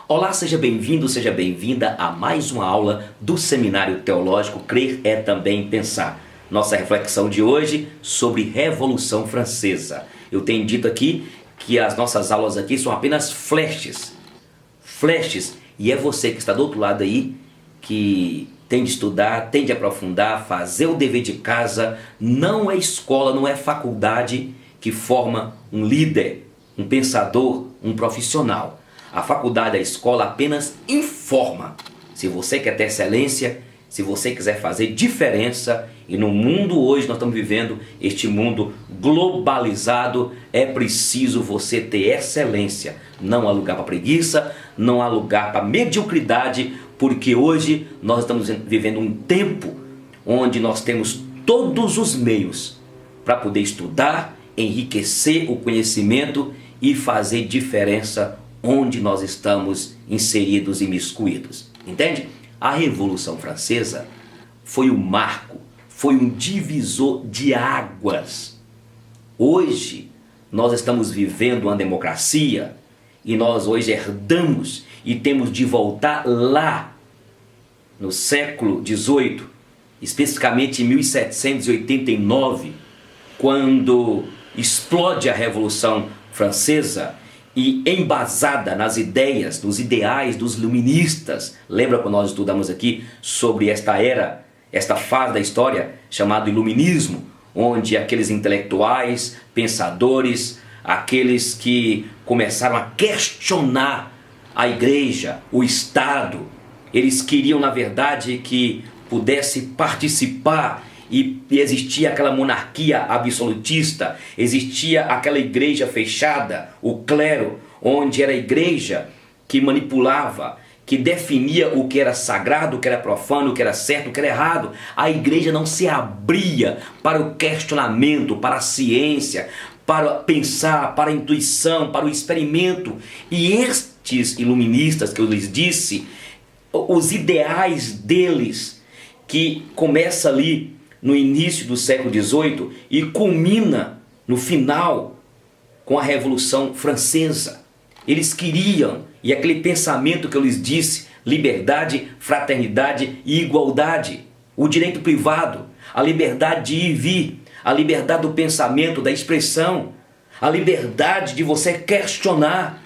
Olá, seja bem-vindo, seja bem-vinda a mais uma aula do Seminário Teológico Crer é Também Pensar. Nossa reflexão de hoje sobre Revolução Francesa. Eu tenho dito aqui que as nossas aulas aqui são apenas flashes, e é você que está do outro lado aí que tem de estudar, tem de aprofundar, fazer o dever de casa. Não é escola, não é faculdade que forma um líder, um pensador, um profissional. A faculdade, a escola apenas informa. Se você quer ter excelência, se você quiser fazer diferença, e no mundo hoje nós estamos vivendo este mundo globalizado, é preciso você ter excelência. Não há lugar para preguiça, não há lugar para mediocridade, porque hoje nós estamos vivendo um tempo onde nós temos todos os meios para poder estudar, enriquecer o conhecimento e fazer diferença onde nós estamos inseridos e imiscuídos. Entende? A Revolução Francesa foi um marco, foi um divisor de águas. Hoje nós estamos vivendo uma democracia e nós hoje herdamos e temos de voltar lá no século XVIII, especificamente em 1789, quando explode a Revolução Francesa e embasada nas ideias, nos ideais dos iluministas. Lembra quando nós estudamos aqui sobre esta era, esta fase da história chamada iluminismo, onde aqueles intelectuais, pensadores, aqueles que começaram a questionar a igreja, o Estado, eles queriam na verdade que pudesse participar e existia aquela monarquia absolutista, existia aquela igreja fechada, o clero, onde era a igreja que manipulava, que definia o que era sagrado, o que era profano, o que era certo, o que era errado. A igreja não se abria para o questionamento, para a ciência, para pensar, para a intuição, para o experimento. E estes iluministas que eu lhes disse, os ideais deles, que começa ali no início do século XVIII e culmina no final com a Revolução Francesa. Eles queriam, e aquele pensamento que eu lhes disse, liberdade, fraternidade e igualdade, o direito privado, a liberdade de ir e vir, a liberdade do pensamento, da expressão, a liberdade de você questionar.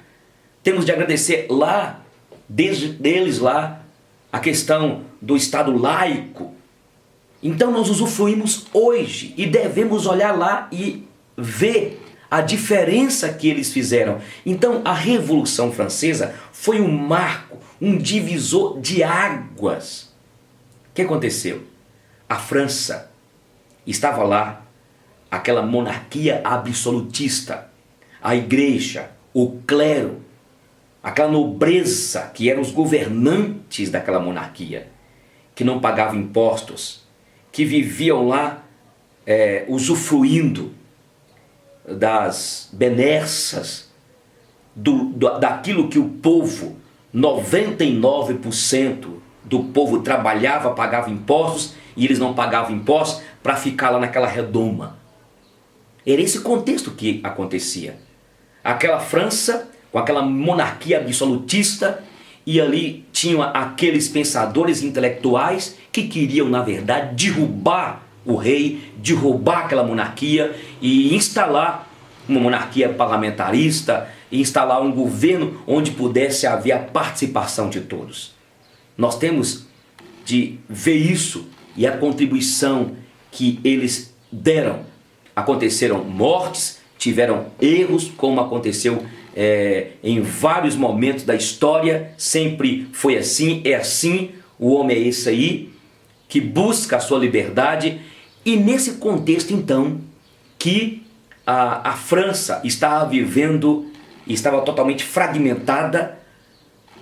Temos de agradecer lá, desde eles lá, a questão do Estado laico. Então nós usufruímos hoje e devemos olhar lá e ver a diferença que eles fizeram. Então a Revolução Francesa foi um marco, um divisor de águas. O que aconteceu? A França estava lá, aquela monarquia absolutista, a igreja, o clero, aquela nobreza que eram os governantes daquela monarquia, que não pagavam impostos, que viviam lá usufruindo das benesses daquilo que o povo, 99% do povo trabalhava, pagava impostos, e eles não pagavam impostos para ficar lá naquela redoma. Era esse contexto que acontecia. Aquela França, com aquela monarquia absolutista, e ali tinham aqueles pensadores intelectuais que queriam, na verdade, derrubar o rei, derrubar aquela monarquia e instalar uma monarquia parlamentarista, e instalar um governo onde pudesse haver a participação de todos. Nós temos de ver isso e a contribuição que eles deram. Aconteceram mortes, tiveram erros, como aconteceu em vários momentos da história. Sempre foi assim, é assim. O homem é esse aí, que busca a sua liberdade. E nesse contexto então, que a França estava vivendo, estava totalmente fragmentada,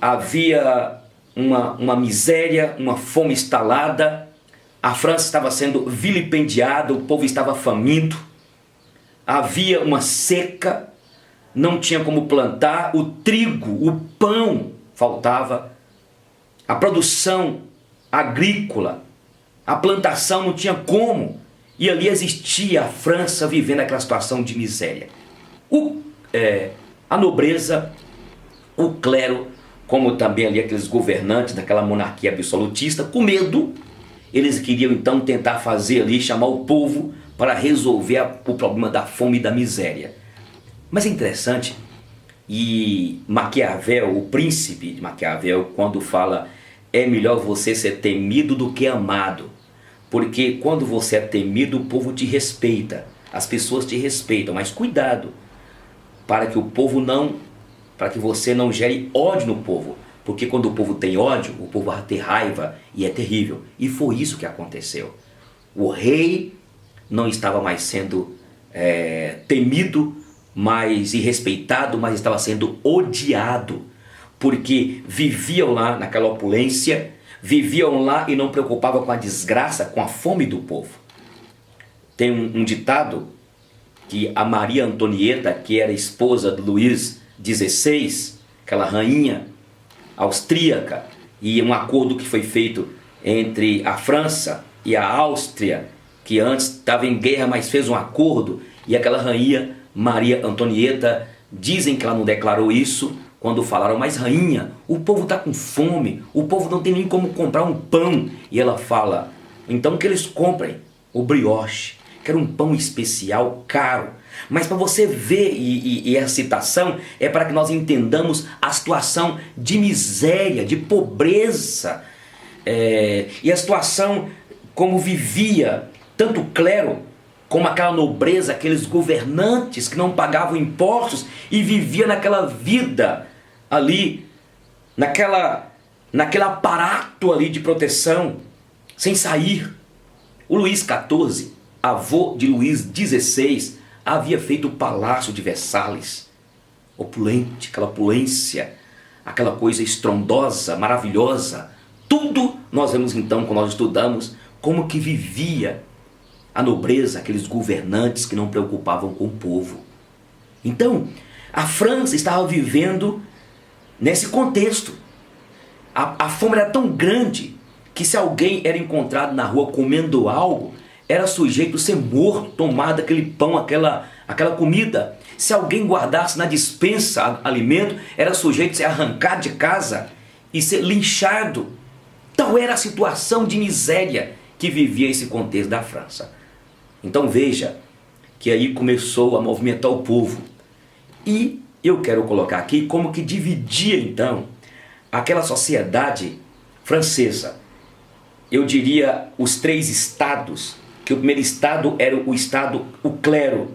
havia uma miséria, uma fome instalada, a França estava sendo vilipendiada, o povo estava faminto, havia uma seca, não tinha como plantar, o trigo, o pão faltava, a produção agrícola, a plantação não tinha como, e ali existia a França vivendo aquela situação de miséria. A nobreza, o clero, como também ali aqueles governantes daquela monarquia absolutista, com medo, eles queriam então tentar fazer ali, chamar o povo para resolver o problema da fome e da miséria. Mas é interessante, e Maquiavel, o príncipe de Maquiavel, quando fala é melhor você ser temido do que amado, porque quando você é temido o povo te respeita, as pessoas te respeitam, mas cuidado para que para que você não gere ódio no povo, porque quando o povo tem ódio, o povo vai ter raiva e é terrível. E foi isso que aconteceu. O rei não estava mais sendo temido, e respeitado, mas estava sendo odiado, porque viviam lá naquela opulência, viviam lá e não preocupavam com a desgraça, com a fome do povo. Tem um ditado que a Maria Antonieta, que era esposa de Luís XVI, aquela rainha austríaca, e um acordo que foi feito entre a França e a Áustria, que antes estava em guerra, mas fez um acordo, e aquela rainha Maria Antonieta, dizem que ela não declarou isso quando falaram, mas rainha, o povo está com fome, o povo não tem nem como comprar um pão, e ela fala, então que eles comprem o brioche, que era um pão especial, caro. Mas para você ver, e a citação é para que nós entendamos a situação de miséria, de pobreza, e a situação como vivia tanto o clero, como aquela nobreza, aqueles governantes que não pagavam impostos e viviam naquela vida ali, naquele aparato ali de proteção, sem sair. O Luís XIV, avô de Luís XVI, havia feito o Palácio de Versalhes, opulente, aquela opulência, aquela coisa estrondosa, maravilhosa. Tudo nós vemos então, quando nós estudamos, como que vivia a nobreza, aqueles governantes que não preocupavam com o povo. Então, a França estava vivendo nesse contexto. A fome era tão grande que se alguém era encontrado na rua comendo algo, era sujeito a ser morto, tomado aquele pão, aquela comida. Se alguém guardasse na despensa alimento, era sujeito a ser arrancado de casa e ser linchado. Tal era a situação de miséria que vivia esse contexto da França. Então veja que aí começou a movimentar o povo. E eu quero colocar aqui como que dividia então aquela sociedade francesa. Eu diria os 3 estados, que o primeiro estado era o clero.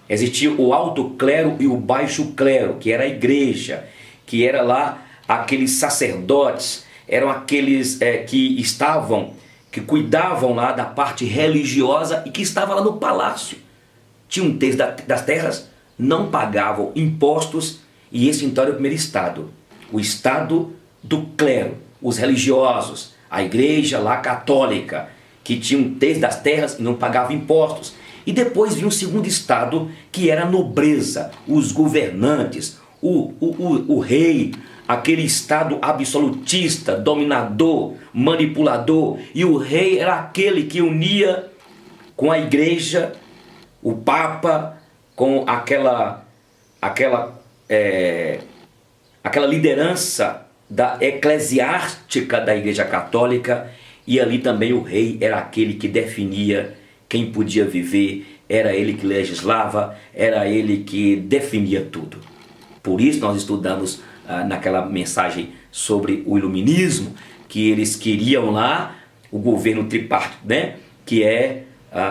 Existia o alto clero e o baixo clero, que era a igreja, que era lá aqueles sacerdotes, eram aqueles que cuidavam lá da parte religiosa e que estavam lá no palácio. Tinha um terço das terras, não pagavam impostos, e esse então era o primeiro estado. O estado do clero, os religiosos, a igreja lá católica, que tinha um terço das terras e não pagava impostos. E depois vinha o segundo estado, que era a nobreza, os governantes, o rei, aquele estado absolutista, dominador, manipulador. E o rei era aquele que unia com a igreja, o papa, com aquela liderança eclesiástica da igreja católica. E ali também o rei era aquele que definia quem podia viver, era ele que legislava, era ele que definia tudo. Por isso nós estudamos naquela mensagem sobre o iluminismo, que eles queriam lá o governo tripartite, né? Que é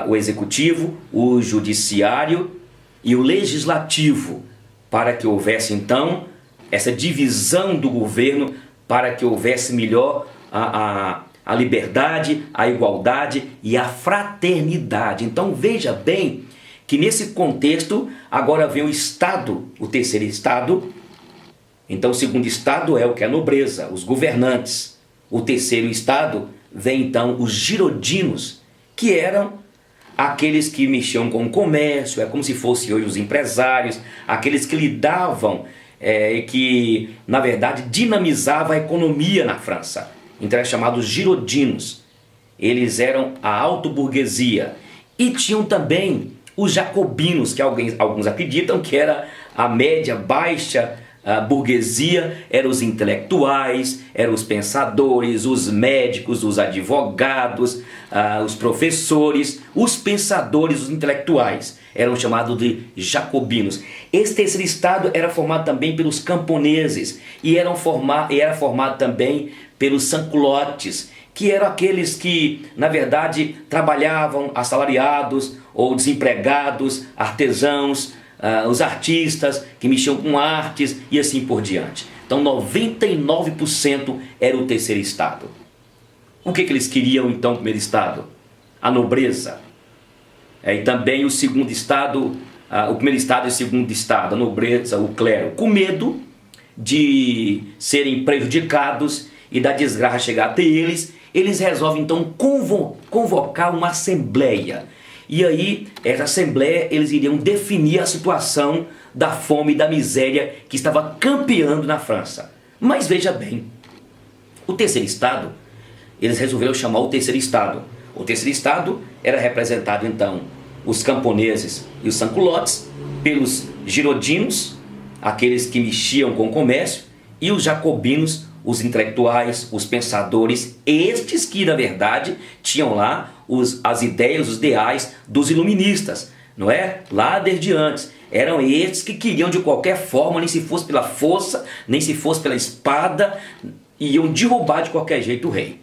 o executivo, o judiciário e o legislativo, para que houvesse então essa divisão do governo, para que houvesse melhor a liberdade, a igualdade e a fraternidade. Então veja bem que nesse contexto agora vem o Estado, o terceiro Estado. Então o segundo Estado é o que é a nobreza, os governantes. O terceiro Estado vem então os girodinos, que eram aqueles que mexiam com o comércio, é como se fossem hoje os empresários, aqueles que lidavam, que na verdade dinamizavam a economia na França. Então eram chamados girodinos. Eles eram a alto-burguesia. E tinham também os jacobinos, que alguns acreditam que era a média baixa A burguesia eram os intelectuais, eram os pensadores, os médicos, os advogados, os professores, os pensadores, os intelectuais. Eram chamados de jacobinos. Esse terceiro estado era formado também pelos camponeses e era formado também pelos sans-culottes, que eram aqueles que, na verdade, trabalhavam assalariados ou desempregados, artesãos, os artistas que mexiam com artes e assim por diante. Então 99% era o terceiro estado. O que eles queriam então, o primeiro estado? A nobreza. E também o segundo estado, o primeiro estado e o segundo estado, a nobreza, o clero, com medo de serem prejudicados e da desgraça chegar até eles, eles resolvem então convocar uma assembleia. E aí, essa assembleia, eles iriam definir a situação da fome e da miséria que estava campeando na França. Mas veja bem, o terceiro estado, eles resolveram chamar o terceiro estado. O terceiro estado era representado então, os camponeses e os sans-culottes, pelos girodinos, aqueles que mexiam com o comércio, e os jacobinos, os intelectuais, os pensadores, estes que na verdade tinham lá as ideias, os ideais dos iluministas, não é? Lá desde antes. Eram estes que queriam de qualquer forma, nem se fosse pela força, nem se fosse pela espada, iam derrubar de qualquer jeito o rei.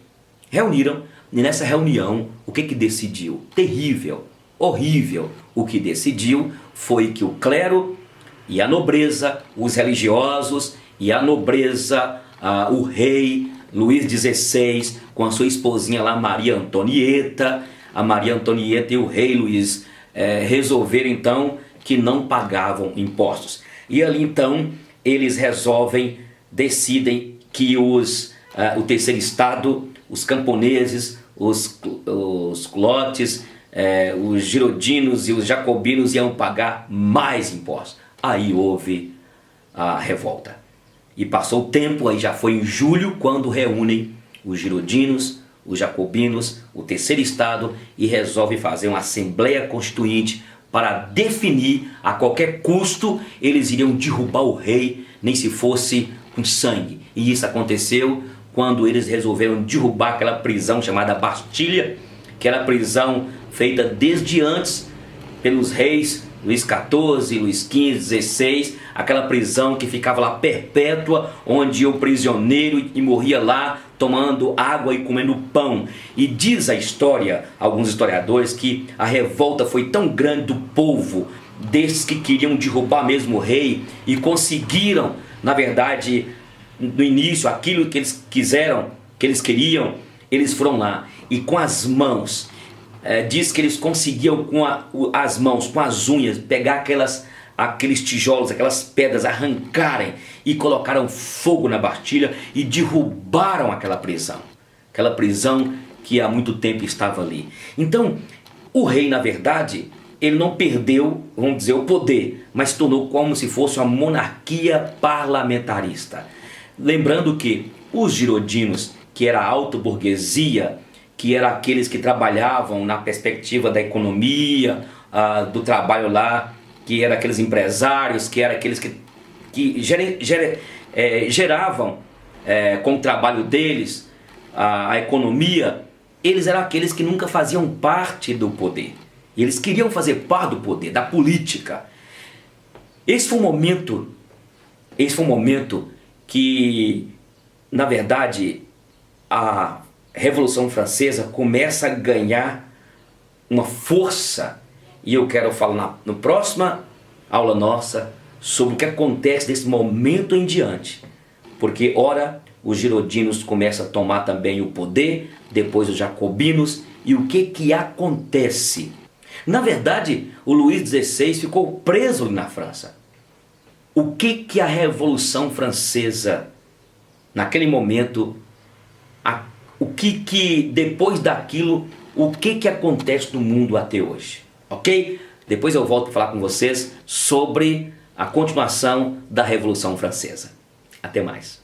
Reuniram, e nessa reunião, o que decidiu? Terrível, horrível. O que decidiu foi que o clero e a nobreza, os religiosos e a nobreza, o rei Luís XVI, com a sua esposinha lá, Maria Antonieta, a Maria Antonieta e o rei Luís resolveram então que não pagavam impostos. E ali então eles decidem que o terceiro estado, os camponeses, os culottes, os girodinos e os jacobinos iam pagar mais impostos. Aí houve a revolta. E passou o tempo, aí já foi em julho, quando reúnem os girodinos, os jacobinos, o terceiro estado, e resolvem fazer uma assembleia constituinte para definir a qualquer custo eles iriam derrubar o rei, nem se fosse com sangue. E isso aconteceu quando eles resolveram derrubar aquela prisão chamada Bastilha, que era a prisão feita desde antes pelos reis Luís XIV, Luís XV, XVI, aquela prisão que ficava lá perpétua, onde ia o prisioneiro e morria lá tomando água e comendo pão. E diz a história, alguns historiadores, que a revolta foi tão grande do povo, desses que queriam derrubar mesmo o rei, e conseguiram, na verdade, no início, aquilo que eles queriam, eles foram lá e com as mãos, diz que eles conseguiam com as mãos, com as unhas, pegar aqueles tijolos, aquelas pedras, arrancarem e colocaram fogo na Bastilha e derrubaram aquela prisão que há muito tempo estava ali. Então, o rei, na verdade, ele não perdeu, vamos dizer, o poder, mas tornou como se fosse uma monarquia parlamentarista. Lembrando que os girodinos, que era a alta burguesia, que eram aqueles que trabalhavam na perspectiva da economia, do trabalho lá, que eram aqueles empresários, que eram aqueles que geravam com o trabalho deles a economia, eles eram aqueles que nunca faziam parte do poder. Eles queriam fazer parte do poder, da política. Esse foi um momento que, na verdade, a Revolução Francesa começa a ganhar uma força. E eu quero falar na próxima aula nossa sobre o que acontece desse momento em diante. Porque, ora, os girodinos começam a tomar também o poder, depois os jacobinos, e o que acontece? Na verdade, o Luís XVI ficou preso ali na França. O que a Revolução Francesa, naquele momento, o que depois daquilo, o que acontece no mundo até hoje? Ok? Depois eu volto a falar com vocês sobre a continuação da Revolução Francesa. Até mais.